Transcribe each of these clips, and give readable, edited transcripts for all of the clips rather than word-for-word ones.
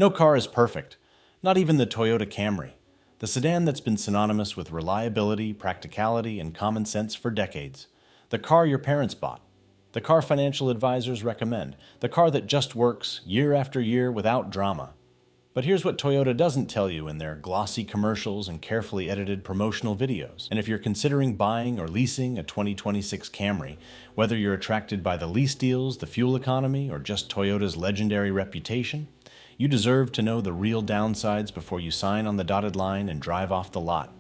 No car is perfect, not even the Toyota Camry, the sedan that's been synonymous with reliability, practicality, and common sense for decades. The car your parents bought, the car financial advisors recommend, the car that just works year after year without drama. But here's what Toyota doesn't tell you in their glossy commercials and carefully edited promotional videos. And if you're considering buying or leasing a 2026 Camry, whether you're attracted by the lease deals, the fuel economy, or just Toyota's legendary reputation, you deserve to know the real downsides before you sign on the dotted line and drive off the lot.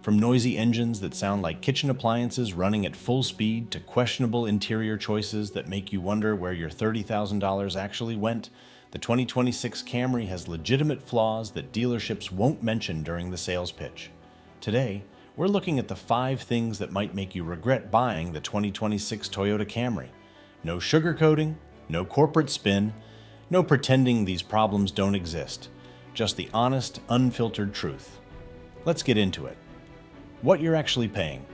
From noisy engines that sound like kitchen appliances running at full speed to questionable interior choices that make you wonder where your $30,000 actually went, the 2026 Camry has legitimate flaws that dealerships won't mention during the sales pitch. Today, we're looking at the 5 things that might make you regret buying the 2026 Toyota Camry. No sugarcoating, no corporate spin, no pretending these problems don't exist. Just the honest, unfiltered truth. Let's get into it. What you're actually paying.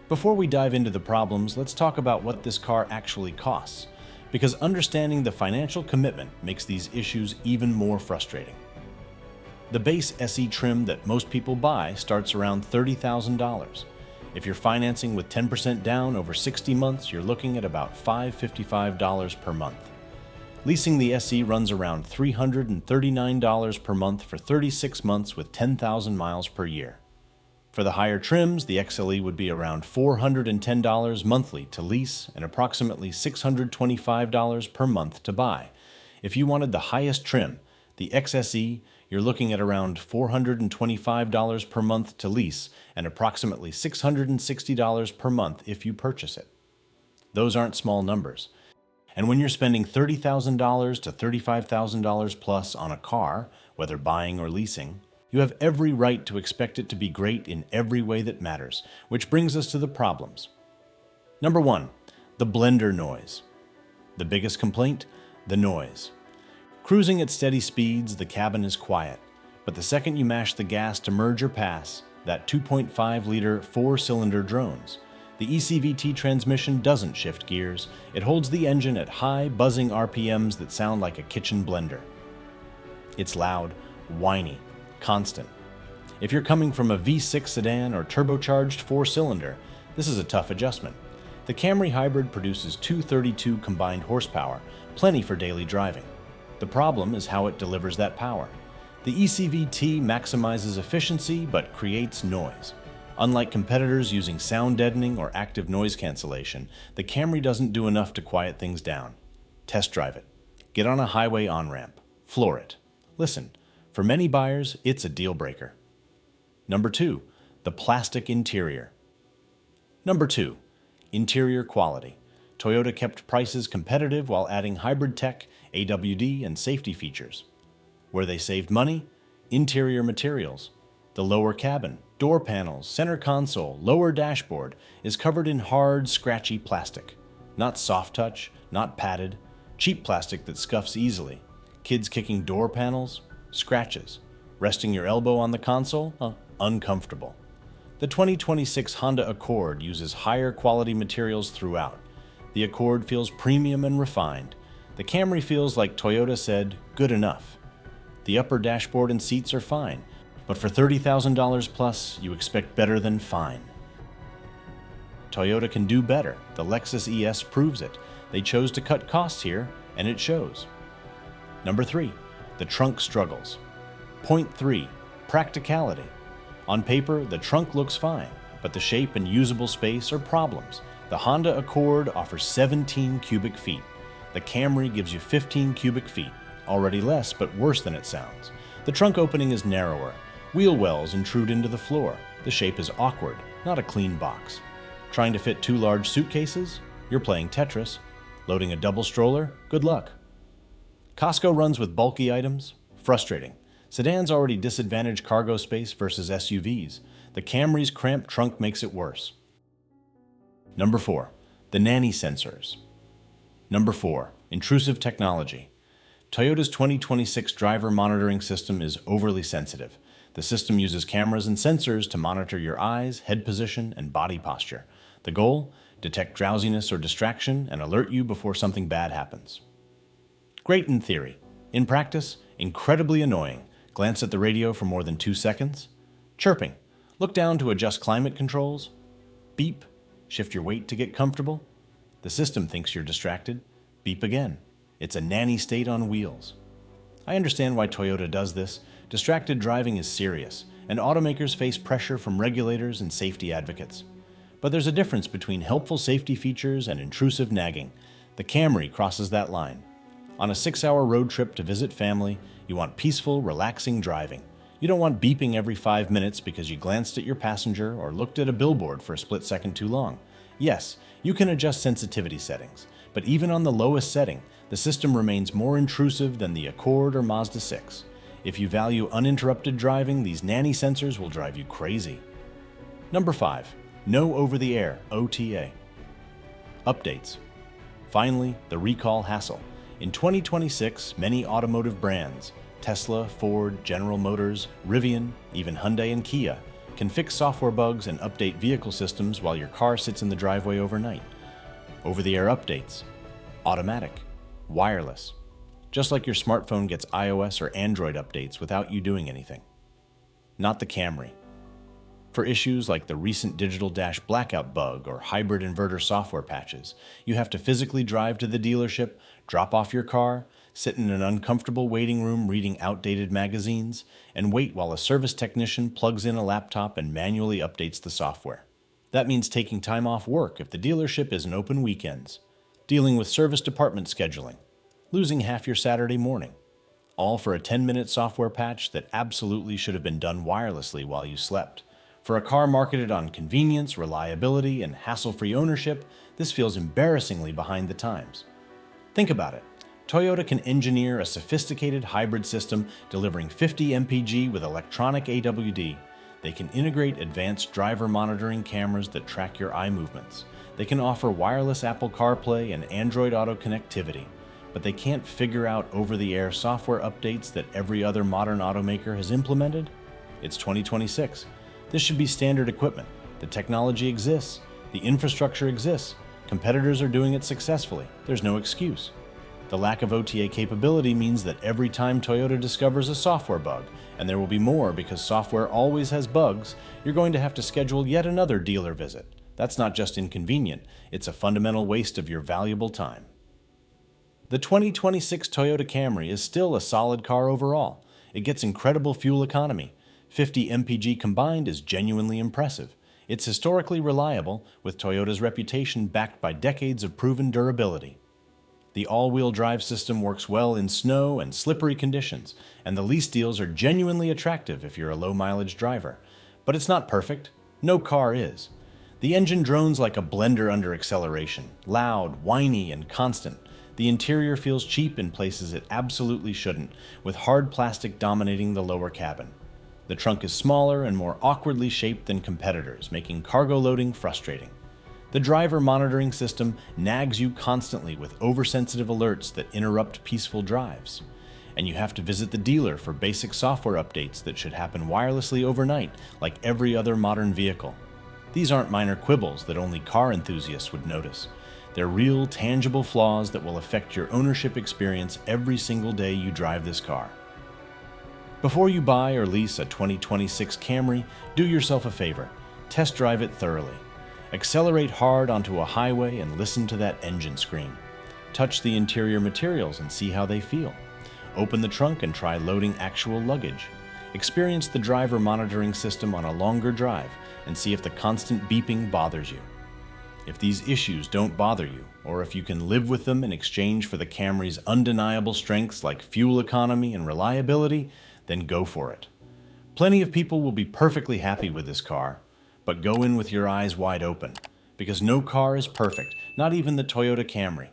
Before we dive into the problems, let's talk about what this car actually costs, because understanding the financial commitment makes these issues even more frustrating. The base SE trim that most people buy starts around $30,000. If you're financing with 10% down over 60 months, you're looking at about $555 per month. Leasing the SE runs around $339 per month for 36 months with 10,000 miles per year. For the higher trims, the XLE would be around $410 monthly to lease and approximately $625 per month to buy. If you wanted the highest trim, the XSE, you're looking at around $425 per month to lease and approximately $660 per month if you purchase it. Those aren't small numbers. And when you're spending $30,000 to $35,000 plus on a car, whether buying or leasing, you have every right to expect it to be great in every way that matters, which brings us to the problems. Number 1, the blender noise. The biggest complaint? The noise. Cruising at steady speeds, the cabin is quiet, but the second you mash the gas to merge or pass, that 2.5-liter 4-cylinder drones. The ECVT transmission doesn't shift gears. It holds the engine at high, buzzing RPMs that sound like a kitchen blender. It's loud, whiny, constant. If you're coming from a V6 sedan or turbocharged 4-cylinder, this is a tough adjustment. The Camry Hybrid produces 232 combined horsepower, plenty for daily driving. The problem is how it delivers that power. The ECVT maximizes efficiency but creates noise. Unlike competitors using sound deadening or active noise cancellation, the Camry doesn't do enough to quiet things down. Test drive it. Get on a highway on-ramp. Floor it. Listen. For many buyers, it's a deal breaker. Number 2, the plastic interior. Number 2, interior quality. Toyota kept prices competitive while adding hybrid tech, AWD, and safety features. Where they saved money? Interior materials. The lower cabin, door panels, center console, lower dashboard is covered in hard, scratchy plastic. Not soft touch, not padded, cheap plastic that scuffs easily. Kids kicking door panels? Scratches. Resting your elbow on the console? Uncomfortable. The 2026 Honda Accord uses higher quality materials throughout. The Accord feels premium and refined. The Camry feels like Toyota said, good enough. The upper dashboard and seats are fine, but for $30,000 plus, you expect better than fine. Toyota can do better. The Lexus ES proves it. They chose to cut costs here, and it shows. Number 3. The trunk struggles. Point 3, practicality. On paper, the trunk looks fine, but the shape and usable space are problems. The Honda Accord offers 17 cubic feet. The Camry gives you 15 cubic feet, already less but worse than it sounds. The trunk opening is narrower. Wheel wells intrude into the floor. The shape is awkward, not a clean box. Trying to fit 2 large suitcases? You're playing Tetris. Loading a double stroller? Good luck. Costco runs with bulky items? Frustrating. Sedans already disadvantage cargo space versus SUVs. The Camry's cramped trunk makes it worse. Number 4. The nanny sensors. Number 4. Intrusive technology. Toyota's 2026 driver monitoring system is overly sensitive. The system uses cameras and sensors to monitor your eyes, head position, and body posture. The goal? Detect drowsiness or distraction and alert you before something bad happens. Great in theory, In practice, incredibly annoying. Glance at the radio for more than 2 seconds. Chirping. Look down to adjust climate controls. Beep. Shift your weight to get comfortable. The system thinks you're distracted. Beep again. It's a nanny state on wheels. I understand why Toyota does this. Distracted driving is serious, and automakers face pressure from regulators and safety advocates. But there's a difference between helpful safety features and intrusive nagging. The Camry crosses that line. On a 6-hour road trip to visit family, you want peaceful, relaxing driving. You don't want beeping every 5 minutes because you glanced at your passenger or looked at a billboard for a split second too long. Yes, you can adjust sensitivity settings, but even on the lowest setting, the system remains more intrusive than the Accord or Mazda 6. If you value uninterrupted driving, these nanny sensors will drive you crazy. Number 5. No over-the-air OTA Updates. Finally, the recall hassle. In 2026, many automotive brands, Tesla, Ford, General Motors, Rivian, even Hyundai and Kia, can fix software bugs and update vehicle systems while your car sits in the driveway overnight. Over-the-air updates. Automatic. Wireless. Just like your smartphone gets iOS or Android updates without you doing anything. Not the Camry. For issues like the recent digital dash blackout bug or hybrid inverter software patches, you have to physically drive to the dealership, drop off your car, sit in an uncomfortable waiting room reading outdated magazines, and wait while a service technician plugs in a laptop and manually updates the software. That means taking time off work if the dealership isn't open weekends, dealing with service department scheduling, losing half your Saturday morning, all for a 10-minute software patch that absolutely should have been done wirelessly while you slept. For a car marketed on convenience, reliability, and hassle-free ownership, this feels embarrassingly behind the times. Think about it. Toyota can engineer a sophisticated hybrid system delivering 50 mpg with electronic AWD. They can integrate advanced driver monitoring cameras that track your eye movements. They can offer wireless Apple CarPlay and Android Auto connectivity. But they can't figure out over-the-air software updates that every other modern automaker has implemented? It's 2026. This should be standard equipment. The technology exists. The infrastructure exists. Competitors are doing it successfully. There's no excuse. The lack of OTA capability means that every time Toyota discovers a software bug, and there will be more because software always has bugs, you're going to have to schedule yet another dealer visit. That's not just inconvenient, it's a fundamental waste of your valuable time. The 2026 Toyota Camry is still a solid car overall. It gets incredible fuel economy. 50 mpg combined is genuinely impressive. It's historically reliable, with Toyota's reputation backed by decades of proven durability. The all-wheel drive system works well in snow and slippery conditions, and the lease deals are genuinely attractive if you're a low-mileage driver. But it's not perfect. No car is. The engine drones like a blender under acceleration, loud, whiny, and constant. The interior feels cheap in places it absolutely shouldn't, with hard plastic dominating the lower cabin. The trunk is smaller and more awkwardly shaped than competitors, making cargo loading frustrating. The driver monitoring system nags you constantly with oversensitive alerts that interrupt peaceful drives. And you have to visit the dealer for basic software updates that should happen wirelessly overnight, like every other modern vehicle. These aren't minor quibbles that only car enthusiasts would notice. They're real, tangible flaws that will affect your ownership experience every single day you drive this car. Before you buy or lease a 2026 Camry, do yourself a favor. Test drive it thoroughly. Accelerate hard onto a highway and listen to that engine scream. Touch the interior materials and see how they feel. Open the trunk and try loading actual luggage. Experience the driver monitoring system on a longer drive and see if the constant beeping bothers you. If these issues don't bother you, or if you can live with them in exchange for the Camry's undeniable strengths like fuel economy and reliability, then go for it. Plenty of people will be perfectly happy with this car, but go in with your eyes wide open, because no car is perfect, not even the Toyota Camry.